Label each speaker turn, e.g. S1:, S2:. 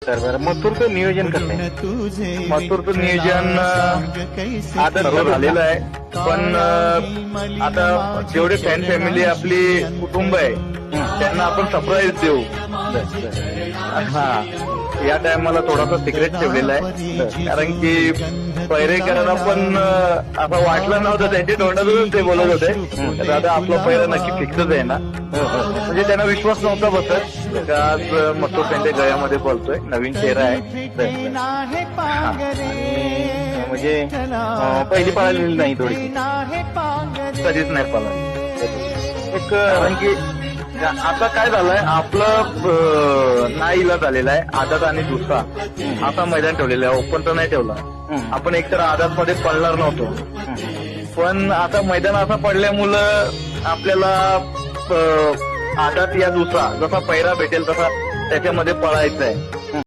S1: बरं मथुरचं नियोजन कसं आहे?
S2: मथुरचं नियोजन आता सर्व झालेलं आहे, पण आता जेवढे फॅन फॅमिली आपली कुटुंब आहे त्यांना आपण सरप्राईज देऊ. हा, या टायमाला थोडासा सिक्रेट ठेवलेला आहे, कारण की पैरेकरांना पण असं वाटलं नव्हतं, त्यांच्या तोंडातूनच ते बोलत होते दादा आपला पैरा नक्की फिक्सच आहे ना. म्हणजे त्यांना विश्वास नव्हता बसत का आज मथुर त्यांच्या गळ्यामध्ये बोलतोय, नवीन चेहरा आहे.
S1: म्हणजे पहिली पळालेली नाही थोडी,
S2: कधीच नाही पाला.
S1: एक
S2: कारण की आता काय झालंय, आपलं नाईला झालेला आहे आदात आणि दुसरा असा मैदान ठेवलेला आहे, ओपन तर नाही ठेवला आपण. एकतर आदात मध्ये पडणार नव्हतो, पण आता मैदान असं पडल्यामुळं आपल्याला आदात या दुसरा जसा पैरा भेटेल तसा त्याच्यामध्ये पळायचं आहे.